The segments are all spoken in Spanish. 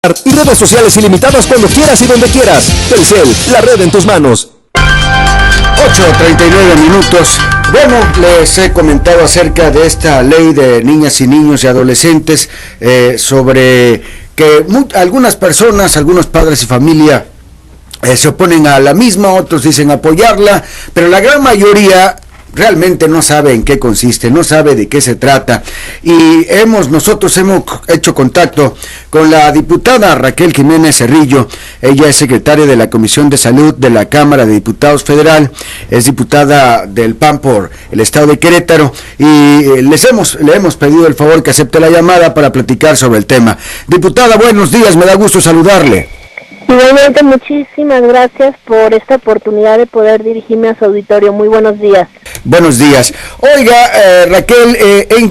Y redes sociales ilimitadas cuando quieras y donde quieras. Telcel, la red en tus manos. 8:39 minutos. Bueno, les he comentado acerca de esta ley de niñas y niños y adolescentes, sobre que algunas personas, algunos padres y familia se oponen a la misma, otros dicen apoyarla, pero la gran mayoría realmente no sabe en qué consiste, no sabe de qué se trata. Y nosotros hemos hecho contacto con la diputada Raquel Jiménez Cerrillo. Ella es secretaria de la Comisión de Salud de la Cámara de Diputados Federal, es diputada del PAN por el estado de Querétaro, y le hemos pedido el favor que acepte la llamada para platicar sobre el tema. Diputada, buenos días, me da gusto saludarle. Igualmente, muchísimas gracias por esta oportunidad de poder dirigirme a su auditorio. Muy buenos días. Buenos días. Oiga, Raquel,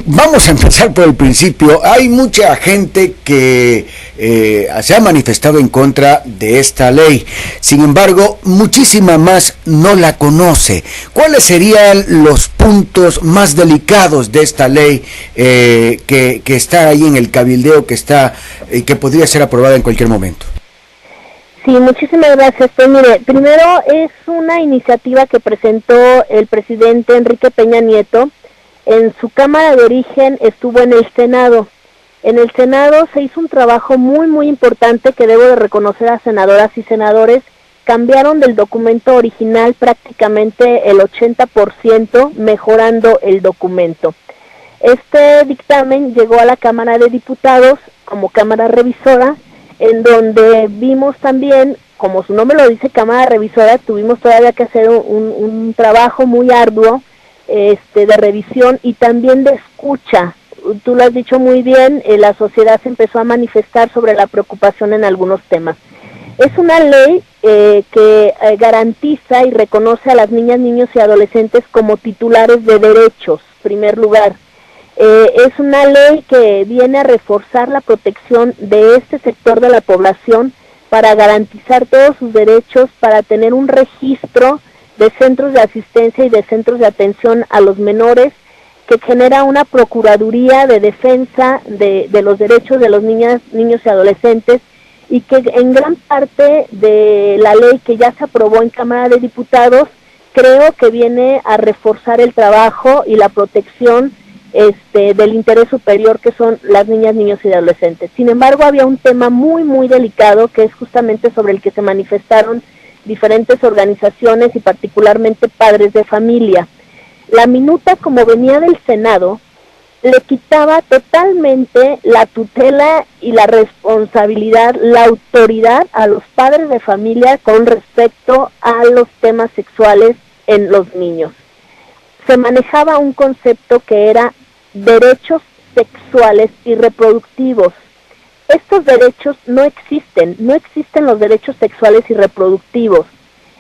vamos a empezar por el principio. Hay mucha gente que se ha manifestado en contra de esta ley. Sin embargo, muchísima más no la conoce. ¿Cuáles serían los puntos más delicados de esta ley que está ahí en el cabildeo, que podría ser aprobada en cualquier momento? Sí, muchísimas gracias. Pues mire, primero es una iniciativa que presentó el presidente Enrique Peña Nieto. En su Cámara de origen estuvo en el Senado. En el Senado se hizo un trabajo muy, muy importante que debo de reconocer a senadoras y senadores. Cambiaron del documento original prácticamente el 80%, mejorando el documento. Este dictamen llegó a la Cámara de Diputados como Cámara Revisora, en donde vimos también, como su nombre lo dice, Cámara Revisora, tuvimos todavía que hacer un trabajo muy arduo de revisión y también de escucha. Tú lo has dicho muy bien, la sociedad se empezó a manifestar sobre la preocupación en algunos temas. Es una ley que garantiza y reconoce a las niñas, niños y adolescentes como titulares de derechos, en primer lugar. Es una ley que viene a reforzar la protección de este sector de la población para garantizar todos sus derechos, para tener un registro de centros de asistencia y de centros de atención a los menores, que genera una procuraduría de defensa de los derechos de los niños y adolescentes, y que en gran parte de la ley que ya se aprobó en Cámara de Diputados, creo que viene a reforzar el trabajo y la protección del interés superior, que son las niñas, niños y adolescentes. Sin embargo, había un tema muy, muy delicado, que es justamente sobre el que se manifestaron diferentes organizaciones y particularmente padres de familia. La minuta, como venía del Senado, le quitaba totalmente la tutela y la responsabilidad, la autoridad a los padres de familia con respecto a los temas sexuales en los niños. Se manejaba un concepto que era derechos sexuales y reproductivos. Estos derechos no existen los derechos sexuales y reproductivos.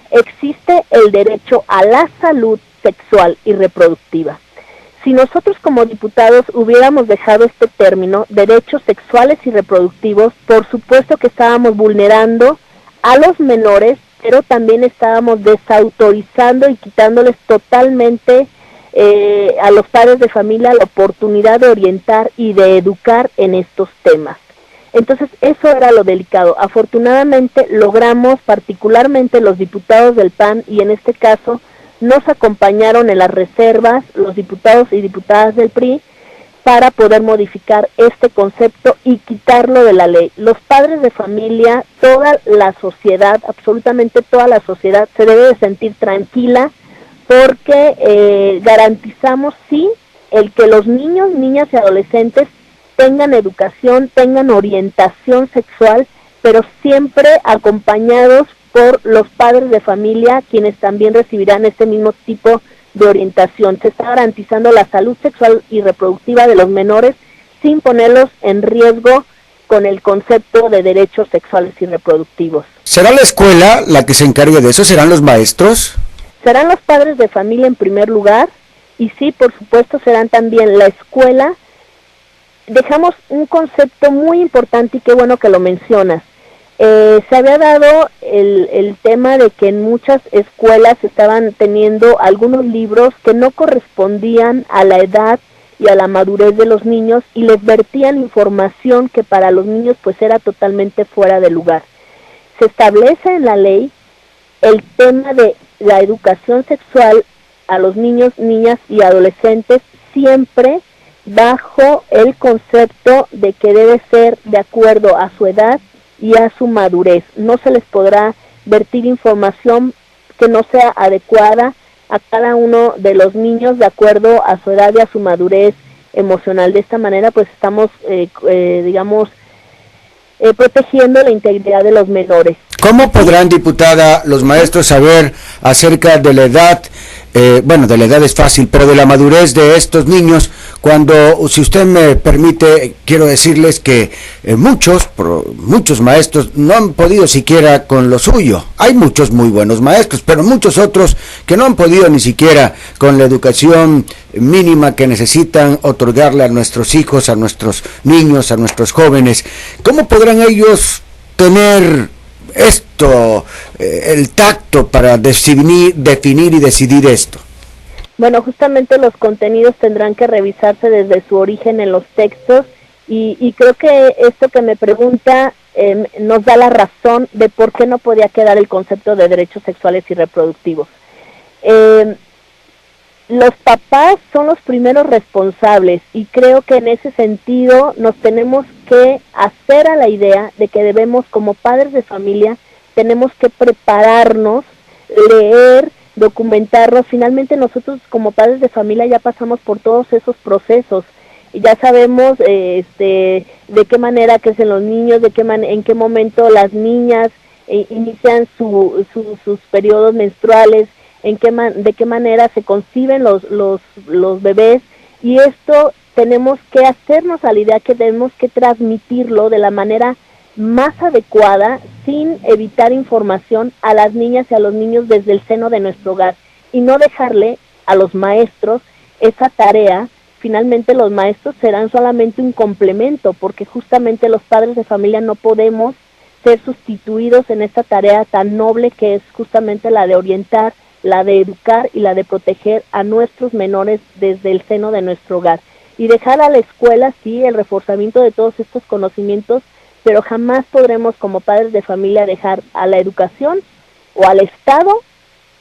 Existe el derecho a la salud sexual y reproductiva. Si nosotros como diputados hubiéramos dejado este término, derechos sexuales y reproductivos, por supuesto que estábamos vulnerando a los menores, pero también estábamos desautorizando y quitándoles totalmente a los padres de familia la oportunidad de orientar y de educar en estos temas. Entonces, eso era lo delicado. Afortunadamente logramos, particularmente los diputados del PAN, y en este caso nos acompañaron en las reservas los diputados y diputadas del PRI, para poder modificar este concepto y quitarlo de la ley. Los padres de familia, toda la sociedad, absolutamente toda la sociedad, se debe de sentir tranquila, porque garantizamos, sí, el que los niños, niñas y adolescentes tengan educación, tengan orientación sexual, pero siempre acompañados por los padres de familia, quienes también recibirán este mismo tipo de orientación. Se está garantizando la salud sexual y reproductiva de los menores sin ponerlos en riesgo con el concepto de derechos sexuales y reproductivos. ¿Será la escuela la que se encargue de eso? ¿Serán los maestros? Serán los padres de familia en primer lugar, y sí, por supuesto, serán también la escuela. Dejamos un concepto muy importante, y qué bueno que lo mencionas. Se había dado el tema de que en muchas escuelas estaban teniendo algunos libros que no correspondían a la edad y a la madurez de los niños, y les vertían información que para los niños pues era totalmente fuera de lugar. Se establece en la ley el tema de la educación sexual a los niños, niñas y adolescentes, siempre bajo el concepto de que debe ser de acuerdo a su edad y a su madurez. No se les podrá vertir información que no sea adecuada a cada uno de los niños de acuerdo a su edad y a su madurez emocional. De esta manera pues estamos, protegiendo la integridad de los menores. ¿Cómo podrán, diputada, los maestros saber acerca de la edad? De la edad es fácil, pero de la madurez de estos niños, cuando, si usted me permite, quiero decirles que muchos maestros no han podido siquiera con lo suyo. Hay muchos muy buenos maestros, pero muchos otros que no han podido ni siquiera con la educación mínima que necesitan otorgarle a nuestros hijos, a nuestros niños, a nuestros jóvenes. ¿Cómo podrán ellos tener el tacto para definir y decidir esto? Bueno, justamente los contenidos tendrán que revisarse desde su origen en los textos, y creo que esto que me pregunta nos da la razón de por qué no podía quedar el concepto de derechos sexuales y reproductivos. Los papás son los primeros responsables, y creo que en ese sentido nos tenemos que hacer a la idea de que debemos, como padres de familia, tenemos que prepararnos, leer, documentarnos. Finalmente nosotros como padres de familia ya pasamos por todos esos procesos y ya sabemos de qué manera crecen los niños, en qué momento las niñas inician sus periodos menstruales, de qué manera se conciben los bebés, y esto tenemos que hacernos a la idea que tenemos que transmitirlo de la manera más adecuada, sin evitar información a las niñas y a los niños desde el seno de nuestro hogar, y no dejarle a los maestros esa tarea. Finalmente los maestros serán solamente un complemento, porque justamente los padres de familia no podemos ser sustituidos en esta tarea tan noble que es justamente la de orientar, la de educar y la de proteger a nuestros menores desde el seno de nuestro hogar. Y dejar a la escuela, sí, el reforzamiento de todos estos conocimientos, pero jamás podremos como padres de familia dejar a la educación o al Estado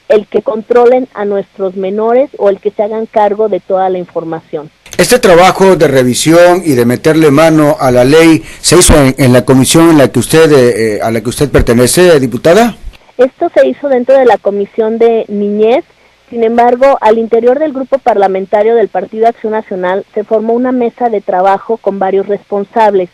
el que controlen a nuestros menores o el que se hagan cargo de toda la información. Este trabajo de revisión y de meterle mano a la ley se hizo en la comisión en la que a la que usted pertenece, diputada. Esto se hizo dentro de la Comisión de Niñez. Sin embargo, al interior del grupo parlamentario del Partido Acción Nacional se formó una mesa de trabajo con varios responsables,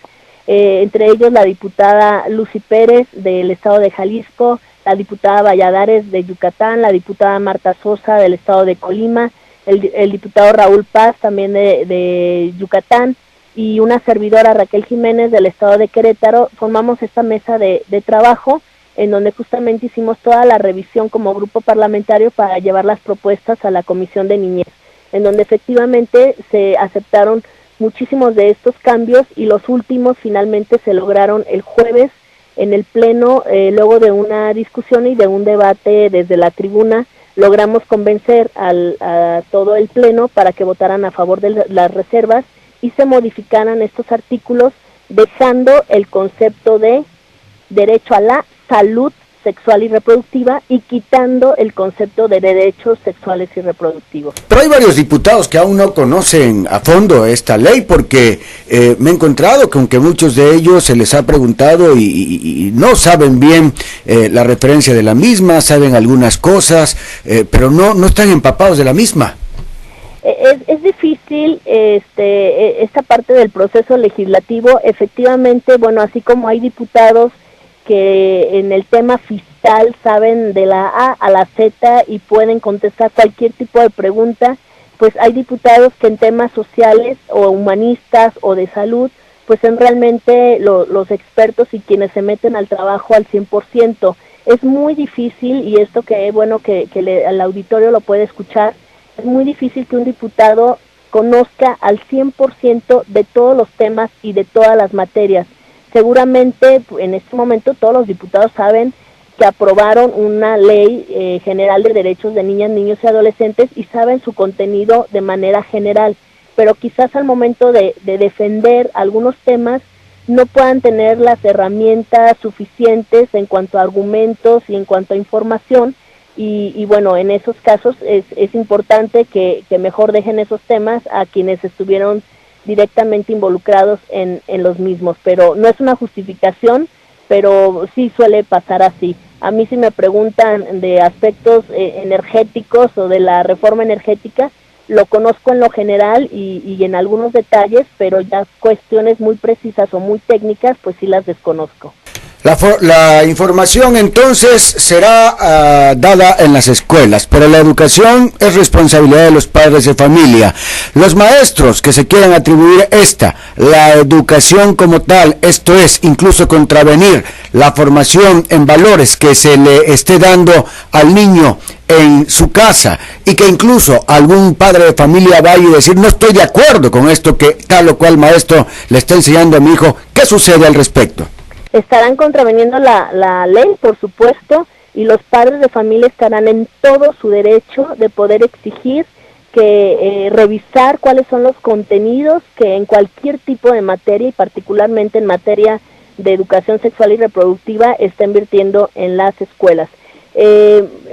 entre ellos la diputada Lucy Pérez del estado de Jalisco, la diputada Valladares de Yucatán, la diputada Marta Sosa del estado de Colima, el diputado Raúl Paz también de Yucatán, y una servidora, Raquel Jiménez, del estado de Querétaro. Formamos esta mesa de trabajo en donde justamente hicimos toda la revisión como grupo parlamentario para llevar las propuestas a la Comisión de Niñez, en donde efectivamente se aceptaron muchísimos de estos cambios, y los últimos finalmente se lograron el jueves en el Pleno. Luego de una discusión y de un debate desde la tribuna, logramos convencer a todo el Pleno para que votaran a favor de las reservas y se modificaran estos artículos, dejando el concepto de derecho a la salud sexual y reproductiva y quitando el concepto de derechos sexuales y reproductivos. Pero hay varios diputados que aún no conocen a fondo esta ley, porque me he encontrado con que muchos de ellos se les ha preguntado y no saben bien la referencia de la misma, saben algunas cosas, pero no están empapados de la misma. Es difícil esta parte del proceso legislativo. Efectivamente, bueno, así como hay diputados que en el tema fiscal saben de la A a la Z y pueden contestar cualquier tipo de pregunta, pues hay diputados que en temas sociales o humanistas o de salud, pues son realmente los expertos y quienes se meten al trabajo al 100%. Es muy difícil, y esto que bueno que el auditorio lo puede escuchar, es muy difícil que un diputado conozca al 100% de todos los temas y de todas las materias. Seguramente en este momento todos los diputados saben que aprobaron una ley general de derechos de niñas, niños y adolescentes y saben su contenido de manera general, pero quizás al momento de defender algunos temas no puedan tener las herramientas suficientes en cuanto a argumentos y en cuanto a información, y bueno, en esos casos es importante que mejor dejen esos temas a quienes estuvieron directamente involucrados en los mismos, pero no es una justificación, pero sí suele pasar así. A mí si me preguntan de aspectos energéticos o de la reforma energética, lo conozco en lo general y en algunos detalles, pero ya cuestiones muy precisas o muy técnicas, pues sí las desconozco. La información entonces será dada en las escuelas, pero la educación es responsabilidad de los padres de familia. Los maestros que se quieran atribuir la educación como tal, esto es, incluso contravenir la formación en valores que se le esté dando al niño en su casa, y que incluso algún padre de familia vaya y decir, no estoy de acuerdo con esto que tal o cual maestro le está enseñando a mi hijo, ¿qué sucede al respecto? Estarán contraveniendo la ley, por supuesto, y los padres de familia estarán en todo su derecho de poder exigir que revisar cuáles son los contenidos que en cualquier tipo de materia, y particularmente en materia de educación sexual y reproductiva, está invirtiendo en las escuelas.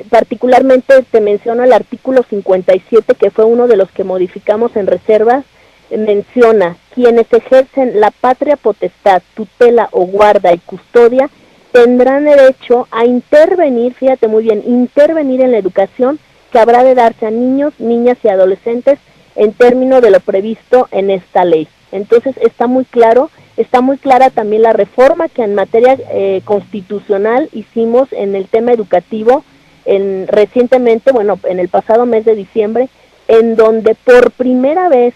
Particularmente te menciono el artículo 57, que fue uno de los que modificamos en reservas. Menciona: quienes ejercen la patria potestad, tutela o guarda y custodia tendrán derecho a intervenir, fíjate muy bien, intervenir en la educación que habrá de darse a niños, niñas y adolescentes en términos de lo previsto en esta ley. Entonces está muy claro, está muy clara también la reforma que en materia constitucional hicimos en el tema educativo recientemente, bueno, en el pasado mes de diciembre, en donde por primera vez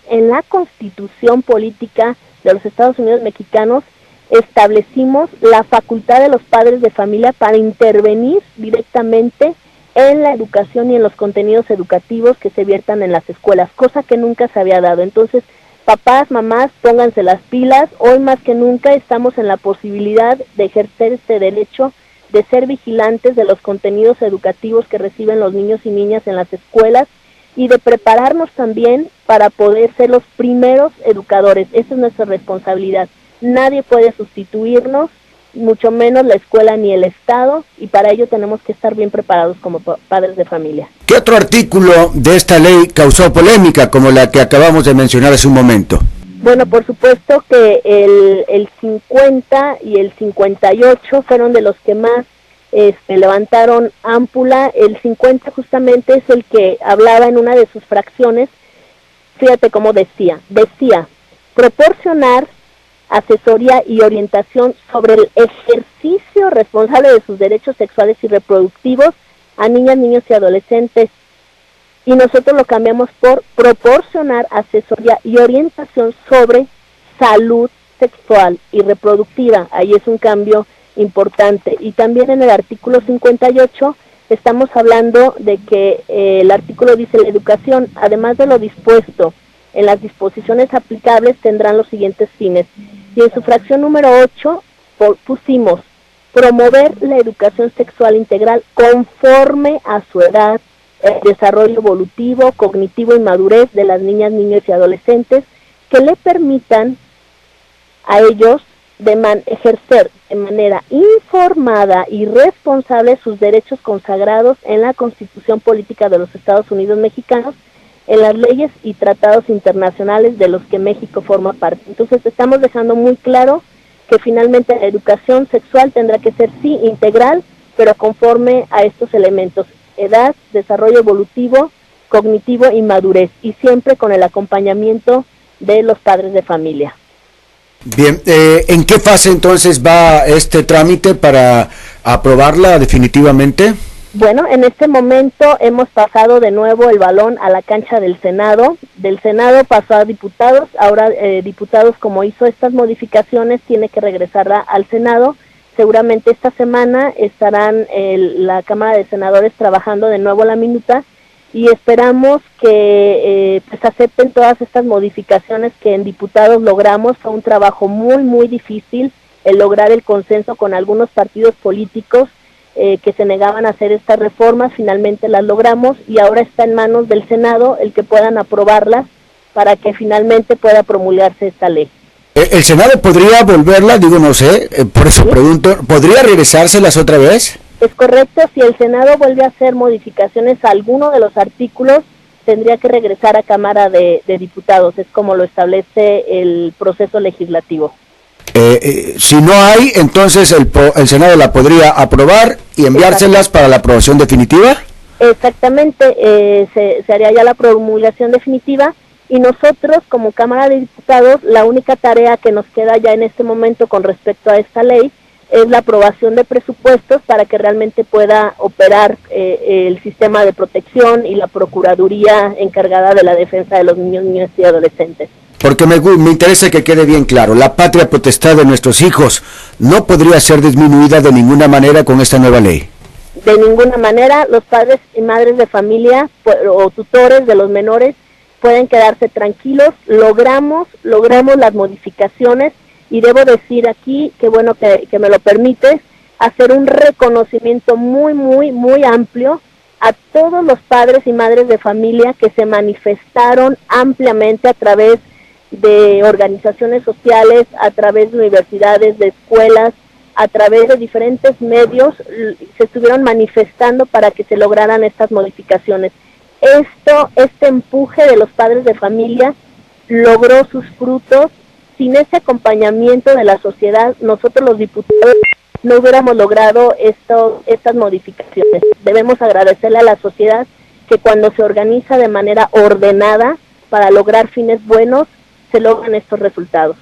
en la Constitución política de los Estados Unidos mexicanos establecimos la facultad de los padres de familia para intervenir directamente en la educación y en los contenidos educativos que se viertan en las escuelas, cosa que nunca se había dado. Entonces, papás, mamás, pónganse las pilas. Hoy más que nunca estamos en la posibilidad de ejercer este derecho, de ser vigilantes de los contenidos educativos que reciben los niños y niñas en las escuelas, y de prepararnos también para poder ser los primeros educadores. Esa es nuestra responsabilidad. Nadie puede sustituirnos, mucho menos la escuela ni el Estado, y para ello tenemos que estar bien preparados como padres de familia. ¿Qué otro artículo de esta ley causó polémica, como la que acabamos de mencionar hace un momento? Bueno, por supuesto que el 50 y el 58 fueron de los que más levantaron ámpula. El 50 justamente es el que hablaba en una de sus fracciones, fíjate cómo decía, proporcionar asesoría y orientación sobre el ejercicio responsable de sus derechos sexuales y reproductivos a niñas, niños y adolescentes. Y nosotros lo cambiamos por proporcionar asesoría y orientación sobre salud sexual y reproductiva. Ahí es un cambio importante. Y también en el artículo 58 estamos hablando de que el artículo dice: la educación, además de lo dispuesto en las disposiciones aplicables, tendrán los siguientes fines. Y en su fracción número 8 pusimos: promover la educación sexual integral conforme a su edad, el desarrollo evolutivo, cognitivo y madurez de las niñas, niños y adolescentes, que le permitan a ellos ejercer de manera informada y responsable sus derechos consagrados en la Constitución Política de los Estados Unidos Mexicanos, en las leyes y tratados internacionales de los que México forma parte. Entonces estamos dejando muy claro que finalmente la educación sexual tendrá que ser sí integral, pero conforme a estos elementos: edad, desarrollo evolutivo, cognitivo y madurez, y siempre con el acompañamiento de los padres de familia. Bien, ¿en qué fase entonces va este trámite para aprobarla definitivamente? Bueno, en este momento hemos pasado de nuevo el balón a la cancha del Senado. Del Senado pasó a diputados. Ahora diputados, como hizo estas modificaciones, tiene que regresarla al Senado. Seguramente esta semana estarán la Cámara de Senadores trabajando de nuevo la minuta, y esperamos que pues acepten todas estas modificaciones que en diputados logramos. Fue un trabajo muy, muy difícil el lograr el consenso con algunos partidos políticos que se negaban a hacer estas reformas. Finalmente las logramos y ahora está en manos del Senado el que puedan aprobarlas para que finalmente pueda promulgarse esta ley. ¿El Senado podría volverla? Digo, no sé, por eso pregunto, ¿podría regresárselas otra vez? Es correcto, si el Senado vuelve a hacer modificaciones a alguno de los artículos, tendría que regresar a Cámara de Diputados, es como lo establece el proceso legislativo. Si no hay, entonces el Senado la podría aprobar y enviárselas para la aprobación definitiva. Exactamente, se haría ya la promulgación definitiva y nosotros como Cámara de Diputados la única tarea que nos queda ya en este momento con respecto a esta ley es la aprobación de presupuestos para que realmente pueda operar el sistema de protección y la Procuraduría encargada de la defensa de los niños, niñas y adolescentes. Porque me interesa que quede bien claro, la patria potestad de nuestros hijos no podría ser disminuida de ninguna manera con esta nueva ley. De ninguna manera, los padres y madres de familia o tutores de los menores pueden quedarse tranquilos, logramos las modificaciones y debo decir aquí, que bueno que me lo permites, hacer un reconocimiento muy amplio a todos los padres y madres de familia que se manifestaron ampliamente a través de organizaciones sociales, a través de universidades, de escuelas, a través de diferentes medios, se estuvieron manifestando para que se lograran estas modificaciones. Este empuje de los padres de familia logró sus frutos. Sin ese acompañamiento de la sociedad, nosotros los diputados no hubiéramos logrado estas modificaciones. Debemos agradecerle a la sociedad que cuando se organiza de manera ordenada para lograr fines buenos, se logran estos resultados.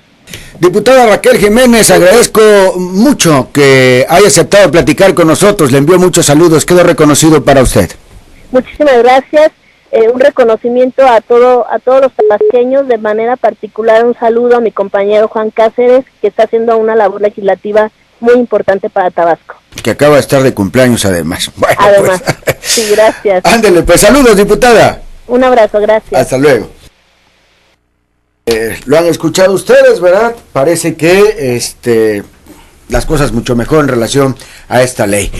Diputada Raquel Jiménez, agradezco mucho que haya aceptado platicar con nosotros, le envío muchos saludos, quedo reconocido para usted. Muchísimas gracias. Un reconocimiento a todos los tabasqueños, de manera particular un saludo a mi compañero Juan Cáceres, que está haciendo una labor legislativa muy importante para Tabasco. Que acaba de estar de cumpleaños además. Bueno, además, pues. Sí, gracias. Ándele, pues saludos, diputada. Un abrazo, gracias. Hasta luego. Lo han escuchado ustedes, ¿verdad? Parece que las cosas mucho mejor en relación a esta ley.